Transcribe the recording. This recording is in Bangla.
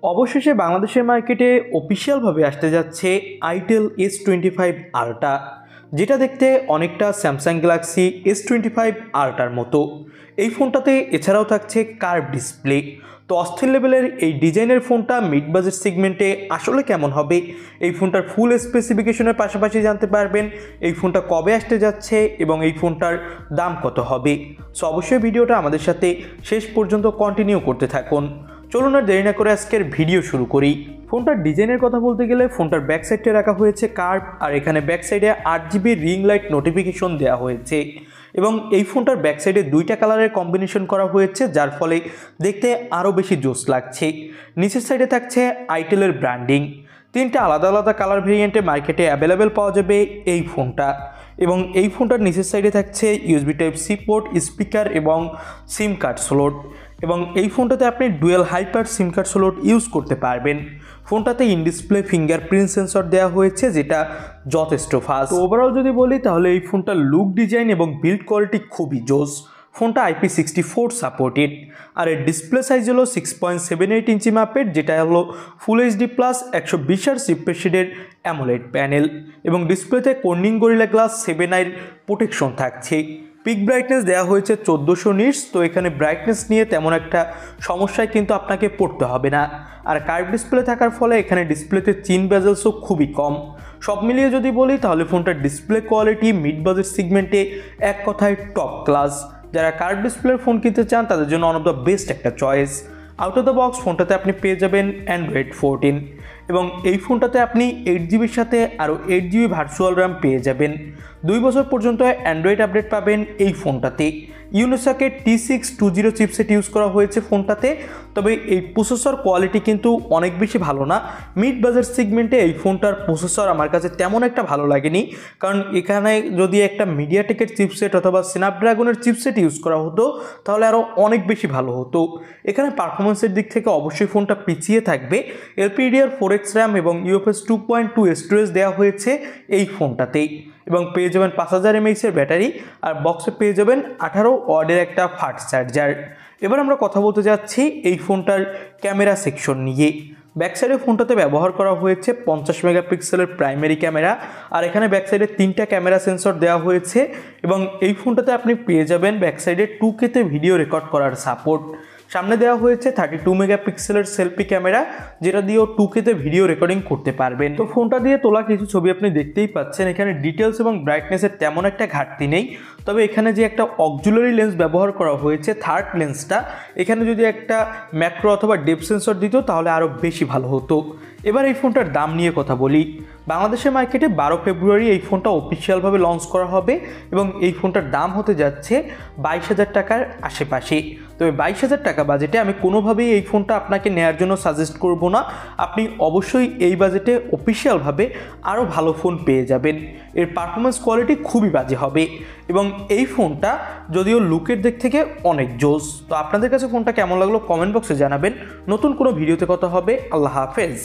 অবশেষে বাংলাদেশের মার্কেটে অফিসিয়ালভাবে আসতে যাচ্ছে আইটেল S25 আল্ট্রা, যেটা দেখতে অনেকটা স্যামসাং গ্যালাক্সি S25 আল্ট্রার মতো। এই ফোনটাতে এছাড়াও থাকছে কার্ভ ডিসপ্লে। তো অস্থির লেভেলের এই ডিজাইনের ফোনটা মিড বাজেট সেগমেন্টে আসলে কেমন হবে, এই ফোনটার ফুল স্পেসিফিকেশনের পাশাপাশি জানতে পারবেন এই ফোনটা কবে আসতে যাচ্ছে এবং এই ফোনটার দাম কত হবে। সো অবশ্যই ভিডিওটা আমাদের সাথে শেষ পর্যন্ত কন্টিনিউ করতে থাকুন। চলুন আর দেরি না করে আজকের ভিডিও শুরু করি। ফোনটার ডিজাইনের কথা বলতে গেলে ফোনটার ব্যাক সাইডে রাখা হয়েছে কার্ভ, আর এখানে ব্যাক সাইডে 8GB রিং লাইট নোটিফিকেশন দেওয়া হয়েছে এবং এই ফোনটার ব্যাক সাইডে দুইটা কালারের কম্বিনেশন করা হয়েছে, যার ফলে দেখতে আরও বেশি জোস লাগছে। নিচের সাইডে থাকছে আইটেলের ব্র্যান্ডিং। তিনটা আলাদা আলাদা কালার ভেরিয়েন্টে মার্কেটে অ্যাভেলেবেল পাওয়া যাবে এই ফোনটা। এবং এই ফোনটার নিচের সাইডে থাকছে USB Type-C পোর্ট, স্পিকার এবং সিম কার্ড স্লট। এবং এই ফোনটাতে আপনি ডুয়েল হাইপার সিম কার্ড স্লট ইউজ করতে পারবেন। ফোনটাতে ইন ডিসপ্লে ফিঙ্গারপ্রিন্ট সেন্সর দেওয়া হয়েছে, যেটা যথেষ্ট ফাস্ট। ওভারঅল যদি বলি তাহলে এই ফোনটার লুক, ডিজাইন এবং বিল্ড কোয়ালিটি খুবই জোস। ফোনটা IP64 সাপোর্টেড, আর এর ডিসপ্লে সাইজ হলো 6.78 ইঞ্চি মাপের, যেটা হলো ফুল HD প্লাস 120 রিফ্রেশ-রেটের অ্যামোলেড প্যানেল। এবং ডিসপ্লেতে Corning gorilla glass 7i protection থাকছে। পিক ব্রাইটনেস দেওয়া হয়েছে 1400 নিটস। তো এখানে ব্রাইটনেস নিয়ে তেমন একটা সমস্যায় কিন্তু আপনাকে পড়তে হবে না। আর কার্ভ ডিসপ্লে থাকার ফলে এখানে ডিসপ্লেতে চিন বেজেলসও খুবই কম। সব মিলিয়ে যদি বলি তাহলে ফোনটার ডিসপ্লে কোয়ালিটি মিড বাজেট সেগমেন্টে এক কথায় টপ ক্লাস। যারা কার্ভ ডিসপ্লের ফোন কিনতে চান তাদের জন্য ওয়ান অফ দ্য বেস্ট একটা choice. Out of the box ফোনটাতে আপনি পেয়ে যাবেন Android 14 এবং এই ফোনটাতে আপনি 8GBর সাথে আরও 8GB ভার্চুয়াল র্যাম পেয়ে যাবেন। 2 বছর পর্যন্ত অ্যান্ড্রয়েড আপডেট পাবেন এই ফোনটাতে। ইউনিসকের T620 চিপসেট ইউজ করা হয়েছে ফোনটাতে। তবে এই প্রসেসর কোয়ালিটি কিন্তু অনেক বেশি ভালো না। মিড বাজেট সেগমেন্টে এই ফোনটার প্রসেসর আমার কাছে তেমন একটা ভালো লাগেনি, কারণ এখানে যদি একটা মিডিয়াটেকের চিপসেট অথবা স্ন্যাপড্রাগনের চিপসেট ইউজ করা হতো তাহলে আরও অনেক বেশি ভালো হতো। এখানে পারফরমেন্সের দিক থেকে অবশ্যই ফোনটা পিছিয়ে থাকবে। LPDDR4X র্যাম এবং UFS 2.2 স্টোরেজ দেওয়া হয়েছে এই ফোনটাতেই। এবং পেয়ে যাবেন 5000 mAh ব্যাটারি, আর বক্সে পেয়ে যাবেন 18 ওয়াটের একটা ফাস্ট চার্জার। এবার আমরা কথা বলতে যাচ্ছি এই ফোনটার ক্যামেরা সেকশন নিয়ে। ব্যাক সাইডে ফোনটাতে ব্যবহার করা হয়েছে 50 মেগাপিক্সেলের প্রাইমারি ক্যামেরা, আর এখানে ব্যাক সাইডে 3টা ক্যামেরা সেন্সর দেওয়া হয়েছে। এবং এই ফোনটাতে আপনি পেয়ে যাবেন ব্যাক সাইডে 2K ভিডিও রেকর্ড করার সাপোর্ট। সামনে দেওয়া হয়েছে 32 মেগাপিক্সেলের সেলফি ক্যামেরা, যেটা দিয়েও 2K ভিডিও রেকর্ডিং করতে পারবেন। তো ফোনটা দিয়ে তোলা কিছু ছবি আপনি দেখতেই পাচ্ছেন। এখানে ডিটেলস এবং ব্রাইটনেসের তেমন একটা ঘাটতি নেই। তবে এখানে যে একটা অক্সিলারি লেন্স ব্যবহার করা হয়েছে, থার্ড লেন্সটা, এখানে যদি একটা ম্যাক্রো অথবা ডেপথ সেন্সর দিত তাহলে আরও বেশি ভালো হতো। এবার এই ফোনটার দাম নিয়ে কথা বলি। বাংলাদেশের মার্কেটে 12 ফেব্রুয়ারি এই ফোনটা অফিসিয়ালভাবে লঞ্চ করা হবে এবং এই ফোনটার দাম হতে যাচ্ছে 22,000 টাকার আশেপাশে। তবে 22,000 টাকা বাজেটে আমি কোনোভাবেই এই ফোনটা আপনাকে নেওয়ার জন্য সাজেস্ট করব না। আপনি অবশ্যই এই বাজেটে অফিসিয়ালভাবে আরও ভালো ফোন পেয়ে যাবেন। এর পারফরমেন্স কোয়ালিটি খুবই বাজে হবে এবং এই ফোনটা যদিও লুকের দিক থেকে অনেক জোস। তো আপনাদের কাছে ফোনটা কেমন লাগলো কমেন্ট বক্সে জানাবেন। নতুন কোনো ভিডিওতে কথা হবে। আল্লাহ হাফেজ।